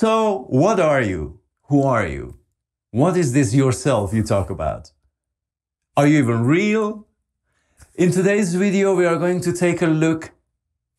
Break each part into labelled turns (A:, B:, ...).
A: So, what are you? Who are you? What is this yourself you talk about? Are you even real? In today's video, we are going to take a look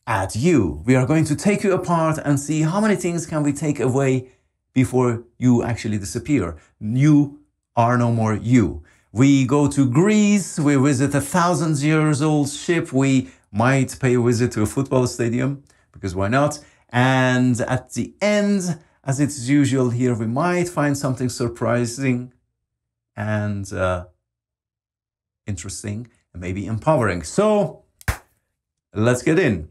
A: at you. We are going to take you apart and see how many things can we take away before you actually disappear. You are no more you. We go to Greece, we visit a 1,000-year-old ship, we might pay a visit to a football stadium, because why not? And at the end, as it's usual here, we might find something surprising and interesting and maybe empowering. So let's get in.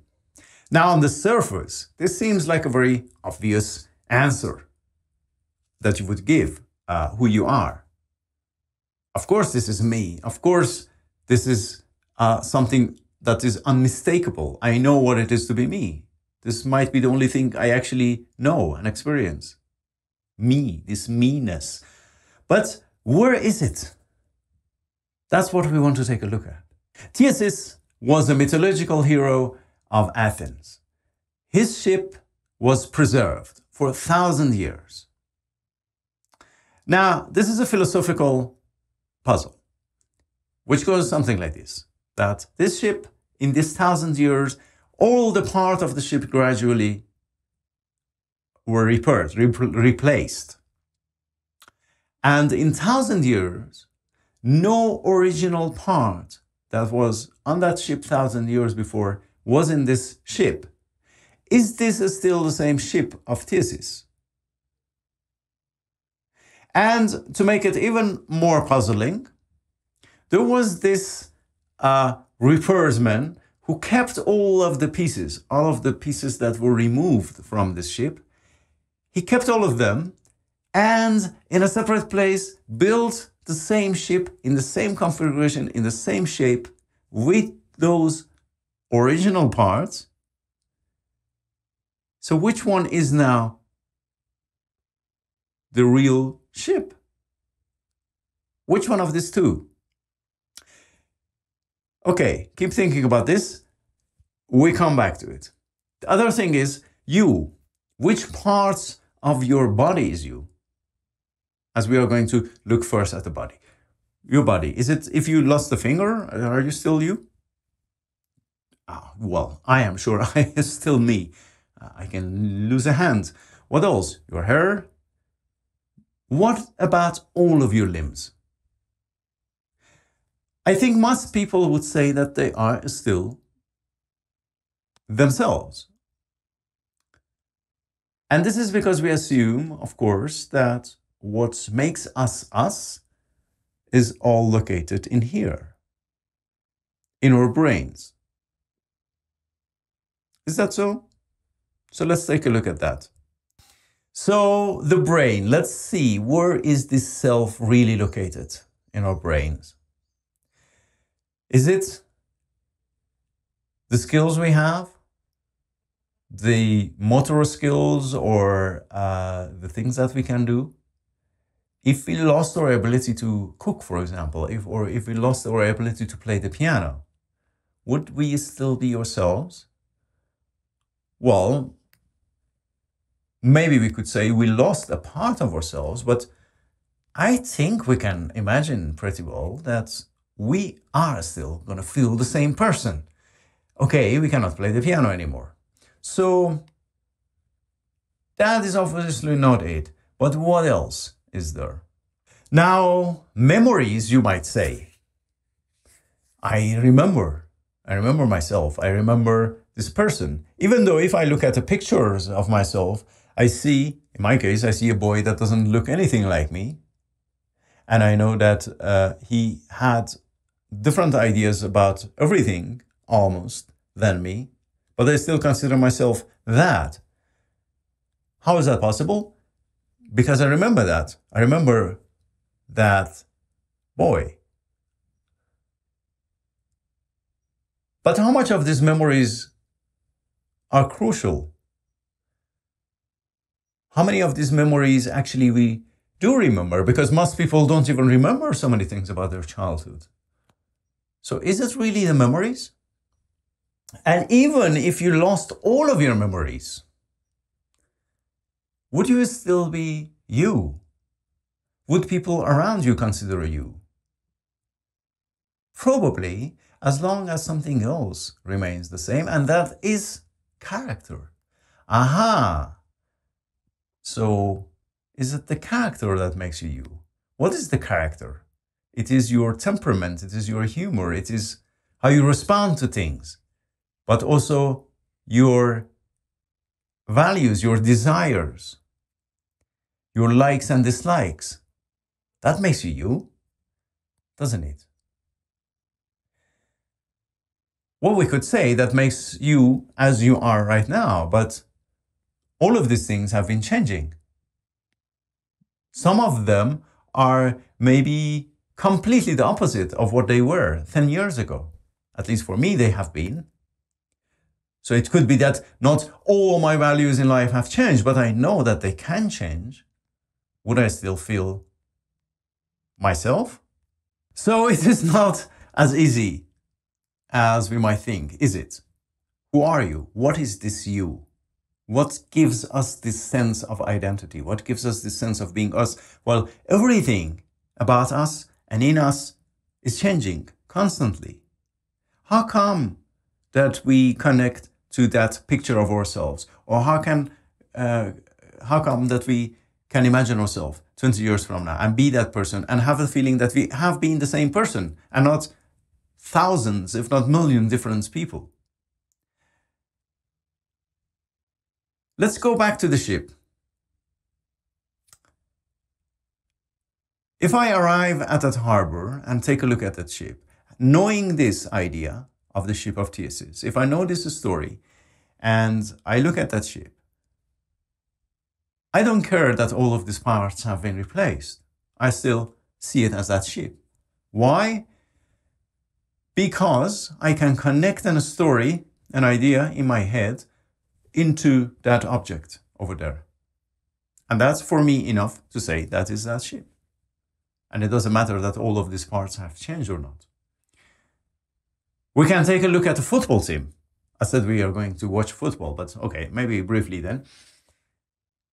A: Now on the surface, this seems like a very obvious answer that you would give, who you are. Of course, this is me. Of course, this is something that is unmistakable. I know what it is to be me. This might be the only thing I actually know and experience. Me, this me-ness. But where is it? That's what we want to take a look at. Theseus was a mythological hero of Athens. His ship was preserved for 1,000 years. Now, this is a philosophical puzzle, which goes something like this, that this ship, in this 1,000 years, all the part of the ship gradually were repaired, replaced. And in 1,000 years, no original part that was on that ship 1,000 years before was in this ship. Is this still the same ship of Theseus? And to make it even more puzzling, there was this repairsman who kept all of the pieces that were removed from this ship. He kept all of them and in a separate place built the same ship in the same configuration, in the same shape with those original parts. So which one is now the real ship? Which one of these two? Okay, keep thinking about this. We come back to it. The other thing is you. Which parts of your body is you? As we are going to look first at the body. Your body. Is it, if you lost a finger, are you still you? Well, I am sure I am still me. I can lose a hand. What else? Your hair? What about all of your limbs? I think most people would say that they are still themselves. And this is because we assume, of course, that what makes us us is all located in here, in our brains. Is that so? So let's take a look at that. So the brain, let's see, where is this self really located in our brains? Is it the skills we have, the motor skills, or the things that we can do? If we lost our ability to cook, for example, if we lost our ability to play the piano, would we still be ourselves? Well, maybe we could say we lost a part of ourselves, but I think we can imagine pretty well that we are still going to feel the same person. Okay, we cannot play the piano anymore. So that is obviously not it. But what else is there? Now, memories, you might say. I remember myself. I remember this person. Even though if I look at the pictures of myself, I see, in my case, I see a boy that doesn't look anything like me. And I know that he had different ideas about everything, almost, than me. But I still consider myself that. How is that possible? Because I remember that. I remember that boy. But how much of these memories are crucial? How many of these memories actually we do remember? Because most people don't even remember so many things about their childhood. So is it really the memories? And even if you lost all of your memories, would you still be you? Would people around you consider you? Probably, as long as something else remains the same, and that is character. Aha! So, is it the character that makes you you? What is the character? It is your temperament, it is your humor, it is how you respond to things, but also your values, your desires, your likes and dislikes. That makes you you, doesn't it? Well, we could say that makes you as you are right now, but all of these things have been changing. Some of them are maybe completely the opposite of what they were 10 years ago. At least for me, they have been. So it could be that not all my values in life have changed, but I know that they can change. Would I still feel myself? So it is not as easy as we might think, is it? Who are you? What is this you? What gives us this sense of identity? What gives us this sense of being us? Well, everything about us and in us is changing constantly. How come that we connect to that picture of ourselves? Or how come that we can imagine ourselves 20 years from now and be that person and have a feeling that we have been the same person and not thousands, if not millions, different people? Let's go back to the ship. If I arrive at that harbor and take a look at that ship, knowing this idea of the ship of Theseus, if I know this story and I look at that ship, I don't care that all of these parts have been replaced. I still see it as that ship. Why? Because I can connect a story, an idea in my head into that object over there. And that's for me enough to say that is that ship. And it doesn't matter that all of these parts have changed or not. We can take a look at the football team. I said we are going to watch football, but okay, maybe briefly then.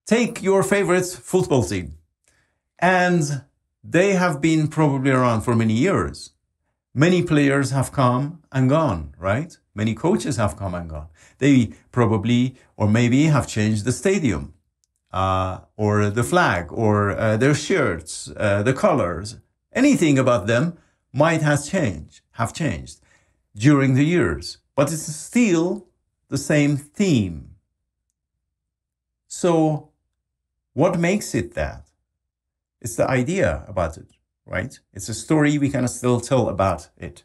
A: Take your favorite football team. And they have been probably around for many years. Many players have come and gone, right? Many coaches have come and gone. They probably or maybe have changed the stadium or the flag or their shirts, the colors. Anything about them might have changed during the years, but it's still the same theme. So what makes it that? It's the idea about it, right? It's a story we can still tell about it.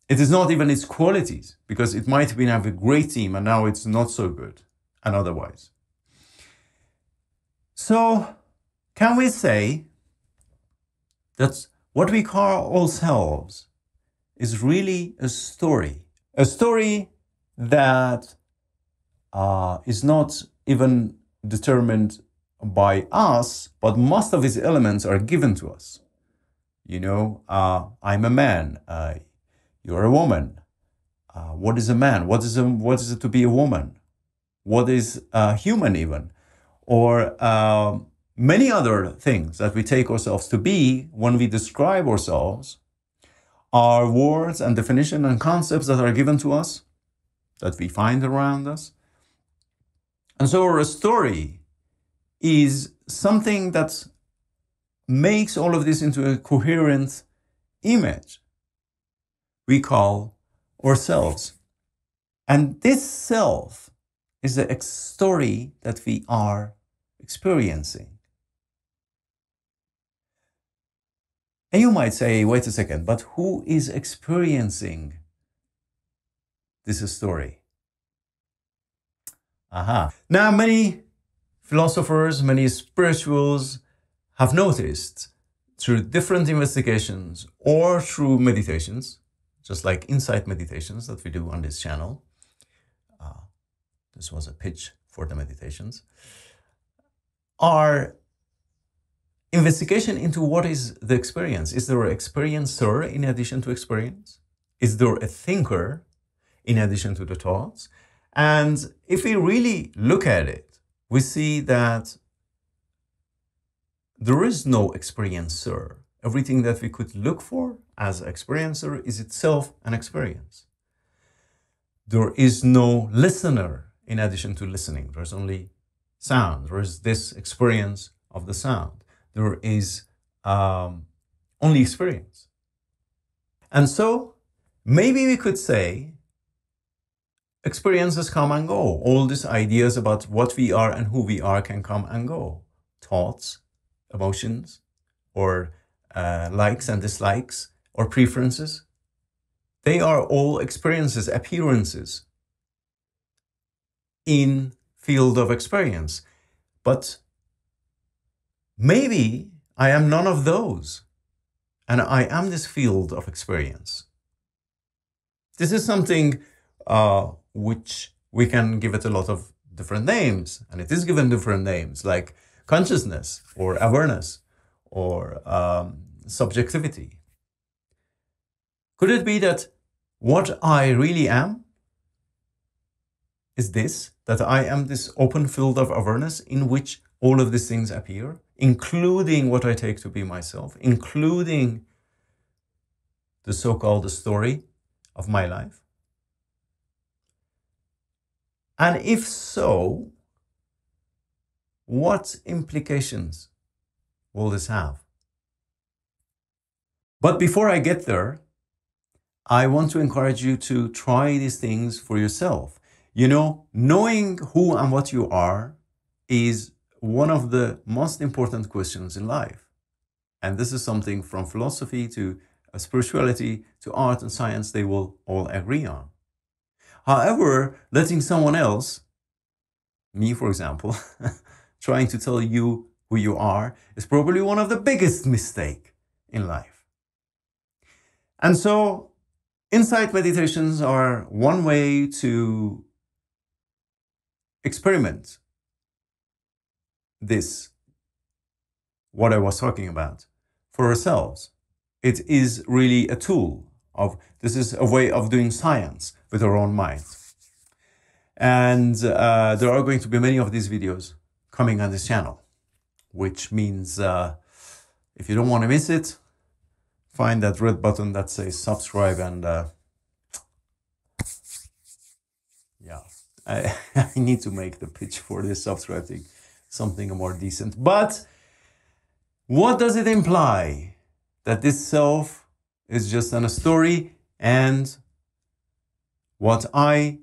A: It is not even its qualities, because it might have been a great team and now it's not so good and otherwise. So can we say that what we call ourselves is really a story that is not even determined by us, but most of its elements are given to us. You know, I'm a man, you're a woman. What is a man? What is it to be a woman? What is human even? Or many other things that we take ourselves to be when we describe ourselves are words and definitions and concepts that are given to us, that we find around us. And so our story is something that makes all of this into a coherent image we call ourselves. And this self is the story that we are experiencing. And you might say, wait a second, but who is experiencing this story? Now, many philosophers, many spirituals have noticed through different investigations or through meditations, just like insight meditations that we do on this channel. This was a pitch for the meditations. Our investigation into what is the experience. Is there an experiencer in addition to experience? Is there a thinker in addition to the thoughts? And if we really look at it, we see that there is no experiencer. Everything that we could look for as experiencer is itself an experience. There is no listener in addition to listening. There's only sound. There is this experience of the sound. There is only experience. And so maybe we could say experiences come and go. All these ideas about what we are and who we are can come and go. Thoughts, emotions, or likes and dislikes, or preferences. They are all experiences, appearances in field of experience. But maybe I am none of those, and I am this field of experience. This is something which we can give it a lot of different names, and it is given different names, like consciousness, or awareness, or subjectivity. Could it be that what I really am is this, that I am this open field of awareness in which all of these things appear, including what I take to be myself, including the so-called story of my life? And if so, what implications will this have? But before I get there, I want to encourage you to try these things for yourself. You know, knowing who and what you are is one of the most important questions in life. And this is something from philosophy to spirituality to art and science, they will all agree on. However, letting someone else, me for example, trying to tell you who you are is probably one of the biggest mistakes in life. And so insight meditations are one way to experiment this, what I was talking about, for ourselves. It is really a tool of, this is a way of doing science with our own mind. And there are going to be many of these videos coming on this channel, which means if you don't want to miss it, find that red button that says subscribe, and yeah, I need to make the pitch for this subscribe thing something more decent. But what does it imply? That this self is just a story, and what I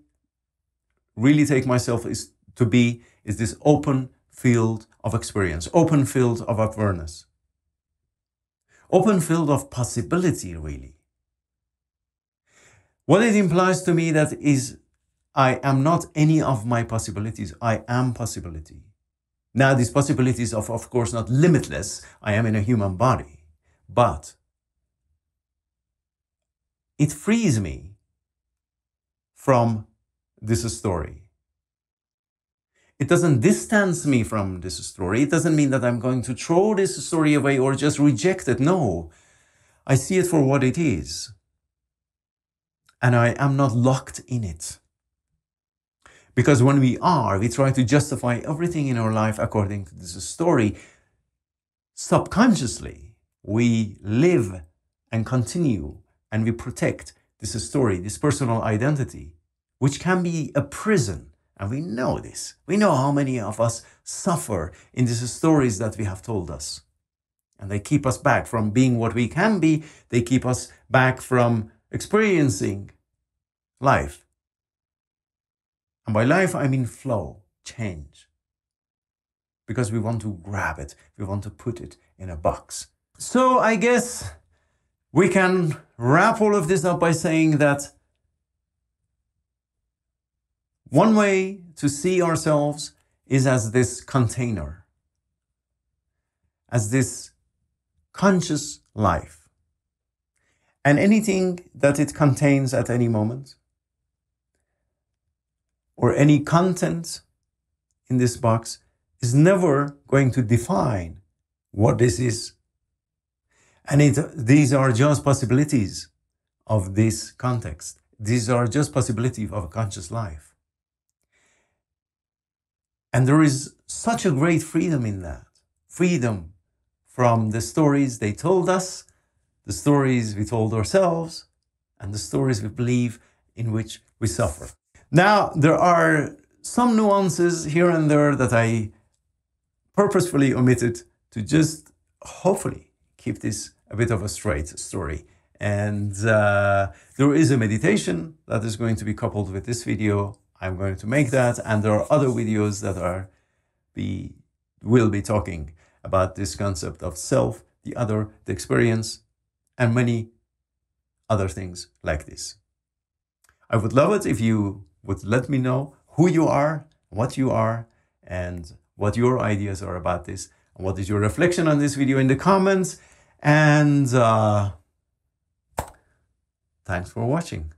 A: really take myself to be is this open field of experience, open field of awareness, open field of possibility, really. What it implies to me that is, I am not any of my possibilities, I am possibility. Now, these possibilities are of course not limitless. I am in a human body, but it frees me from this story. It doesn't distance me from this story. It doesn't mean that I'm going to throw this story away or just reject it. No, I see it for what it is. And I am not locked in it. Because when we try to justify everything in our life according to this story. Subconsciously, we live and continue and we protect this story, this personal identity, which can be a prison. And we know this. We know how many of us suffer in these stories that we have told us. And they keep us back from being what we can be. They keep us back from experiencing life. And by life, I mean flow, change. Because we want to grab it. We want to put it in a box. So I guess we can wrap all of this up by saying that one way to see ourselves is as this container, as this conscious life. And anything that it contains at any moment, or any content in this box, is never going to define what this is. And these are just possibilities of this context. These are just possibilities of a conscious life. And there is such a great freedom in that. Freedom from the stories they told us, the stories we told ourselves, and the stories we believe in which we suffer. Now, there are some nuances here and there that I purposefully omitted to just hopefully keep this a bit of a straight story. And there is a meditation that is going to be coupled with this video. I'm going to make that, and there are other videos that will be talking about this concept of self, the other, the experience, and many other things like this. I would love it if you would let me know who you are, what you are, and what your ideas are about this, and what is your reflection on this video in the comments. And thanks for watching.